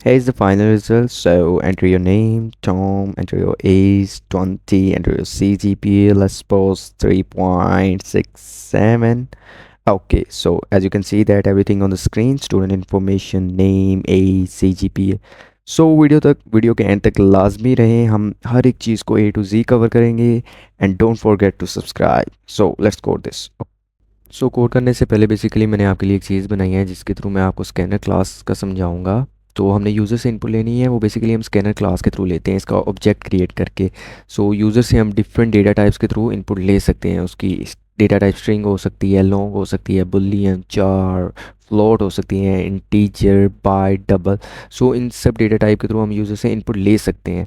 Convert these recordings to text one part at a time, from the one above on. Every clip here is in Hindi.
Here's the final result. So enter your name, Tom, enter your age, 20, enter your CGPA. Let's suppose 3.67. Okay, so as you can see that everything on the screen, student information, name, age, CGPA. So video के एंड तक लाजमी रहें, हम हर एक चीज़ को A to Z कवर करेंगे। And don't forget to subscribe. So let's code this. So code करने से पहले बेसिकली मैंने आपके लिए एक चीज़ बनाई है जिसके थ्रू मैं आपको स्कैनर क्लास का समझाऊंगा। तो हमने यूज़र से इनपुट लेनी है, वो बेसिकली हम स्कैनर क्लास के थ्रू लेते हैं इसका ऑब्जेक्ट क्रिएट करके। सो यूज़र से हम डिफरेंट डेटा टाइप्स के थ्रू इनपुट ले सकते हैं। उसकी डेटा टाइप स्ट्रिंग हो सकती है, लॉन्ग हो सकती है, बुलियन, चार, फ्लोट हो सकती हैं, इंटीजर, बाइट, डबल। सो इन सब डेटा टाइप के थ्रू हम यूज़र से इनपुट ले सकते हैं।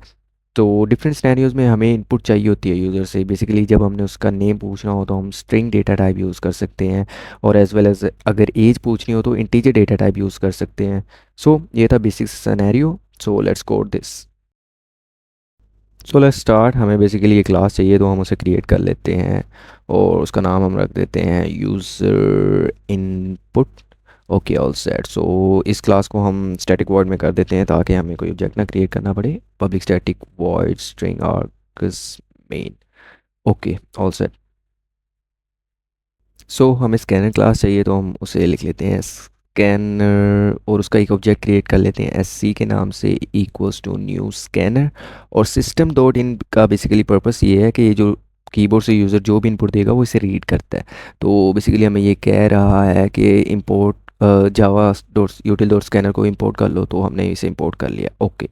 तो डिफरेंट सिनेरियोज़ में हमें इनपुट चाहिए होती है यूज़र से। बेसिकली जब हमने उसका नेम पूछना हो तो हम स्ट्रिंग डेटा टाइप यूज़ कर सकते हैं, और एज़ वेल एज़ अगर एज पूछनी हो तो इंटीजर डेटा टाइप यूज़ कर सकते हैं। सो ये था basic scenario. So let's code this. So let's start. हमें बेसिकली ये क्लास चाहिए तो हम उसे क्रिएट कर लेते हैं, और उसका नाम हम रख देते हैं user input. Okay, all set. So इस क्लास को हम स्टैटिक वॉइड में कर देते हैं ताकि हमें कोई ऑब्जेक्ट ना क्रिएट करना पड़े। Public static void string args main. Okay, all set. So हमें स्कैनर क्लास चाहिए तो हम उसे लिख लेते हैं स्कैनर, और उसका एक ऑब्जेक्ट क्रिएट कर लेते हैं SC के नाम से, इक्वल्स टू न्यू स्कैनर। और सिस्टम डॉट इन का बेसिकली पर्पस ये है कि ये जो कीबोर्ड से यूज़र जो भी इनपुट देगा वो इसे रीड करता है। तो बेसिकली हमें ये कह रहा है कि import Java dot util dot scanner को इंपोर्ट कर लो, तो हमने इसे इंपोर्ट कर लिया। Okay,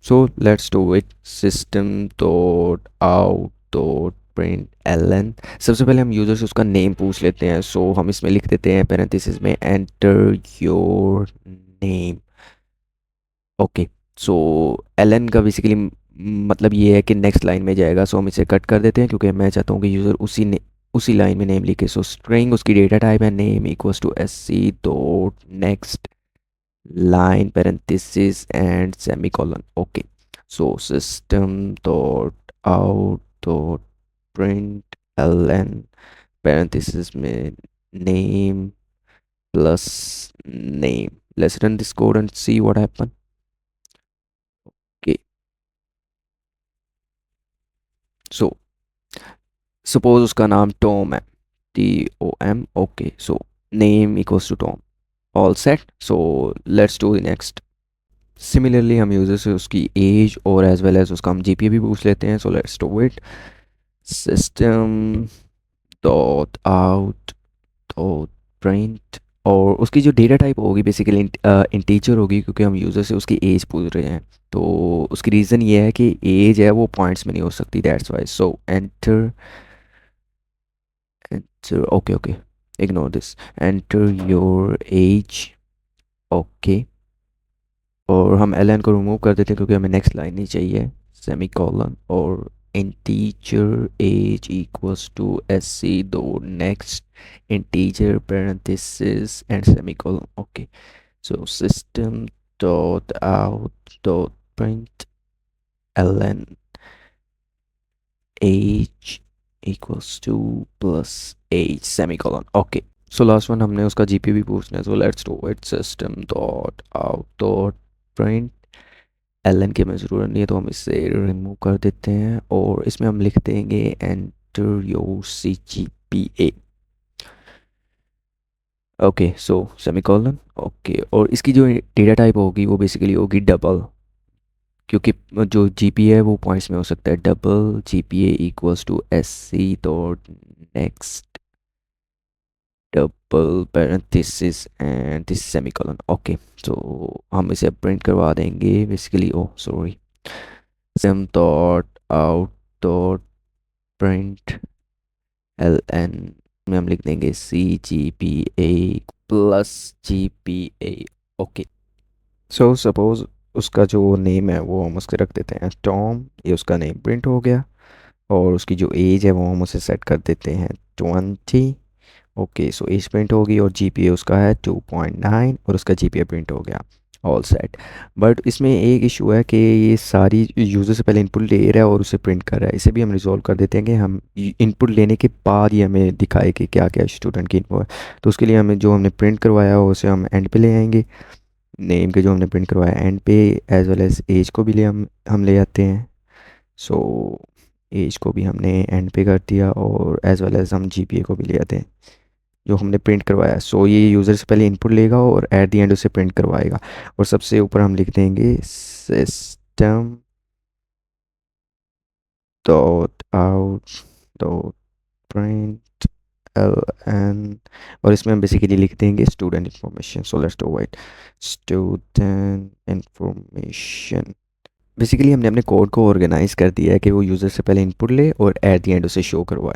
so let's do it. System dot out dot println. सबसे पहले हम यूज़र से उसका नेम पूछ लेते हैं। सो हम इसमें लिख देते हैं पैरेंथेसिस में enter your name. Okay, so ln का बेसिकली मतलब ये है कि नेक्स्ट लाइन में जाएगा। सो हम इसे कट कर देते हैं क्योंकि मैं चाहता हूँ कि यूज़र उसी लाइन में नेम लिखे। सो स्ट्रिंग उसकी डेटा टाइप है name equals to SC dot next line parenthesis and semicolon. Okay, so system dot out dot print ln parenthesis में name plus name. Let's run this code and see what happen. Okay, so suppose उसका नाम Tom है, TOM. Okay, so name equals to Tom. All set. So let's do the next. Similarly हम यूज़र से उसकी एज और एज वेल एज उसका हम GPA भी पूछ लेते हैं। सो let's do it. System dot out dot print, और उसकी जो डेटा टाइप होगी बेसिकली इंटीजर होगी क्योंकि हम यूज़र से उसकी एज पूछ रहे हैं। तो उसकी रीज़न ये है कि एज है वो पॉइंट्स में नहीं हो सकती, that's why. So enter enter. Okay okay, ignore this. Enter your age. Okay, और हम एल एन को रिमूव कर देते हैं क्योंकि हमें नेक्स्ट लाइन नहीं चाहिए। सेमी कॉलन और integer age equals to SC दो next integer parenthesis and semicolon. Okay, so system dot out dot print L age equals to plus age semicolon. Okay, so last one हमने उसका GP भी पूछना है। So let's do it. System dot out dot print L की हमें ज़रूरत नहीं है तो हम इसे रिमूव कर देते हैं, और इसमें हम लिख देंगे enter your CGPA। Okay, so semicolon. Okay, और इसकी जो डेटा टाइप होगी वो बेसिकली होगी डबल, क्योंकि जो GPA है वो पॉइंट्स में हो सकता है। Double GPA equals to SC dot next double parenthesis and this semicolon. Okay, so हम इसे प्रिंट करवा देंगे basically. Oh sorry, system dot out dot print LN में हम लिख देंगे CGPA plus GPA। Okay, so suppose उसका जो नेम है वो हम उसके रख देते हैं टॉम। ये उसका नेम प्रिंट हो गया, और उसकी जो एज है वो हम उसे सेट कर देते हैं 20। ओके, सो एज प्रिंट होगी और GPA उसका है 2.9 और उसका GPA प्रिंट हो गया। All set. बट इसमें एक इशू है कि ये सारी यूज़र से पहले इनपुट ले रहा है और उसे प्रिंट कर रहा है। इसे भी हम रिजॉल्व कर देते हैं कि हम इनपुट लेने के बाद ही हमें दिखाए कि क्या क्या स्टूडेंट की इनपुट है। तो उसके लिए हमें जो हमने प्रिंट करवाया हो उसे हम एंड पे ले आएंगे। नेम के जो हमने प्रिंट करवाया एंड पे, एज वेल एज एज को भी हम ले आते हैं। सो एज को भी हमने एंड पे कर दिया और एज वेल एज हम जीपीए को भी ले आते हैं जो हमने प्रिंट करवाया। सो ये यूज़र से पहले इनपुट लेगा और एट द एंड उसे प्रिंट करवाएगा। और सबसे ऊपर हम लिख देंगे system dot out dot print L N, और इसमें हम बेसिकली लिख देंगे student information. So let's do write student information. Basically हमने अपने कोड को ऑर्गेनाइज कर दिया है कि वो यूज़र से पहले इनपुट ले और एट द एंड उसे शो करवाए।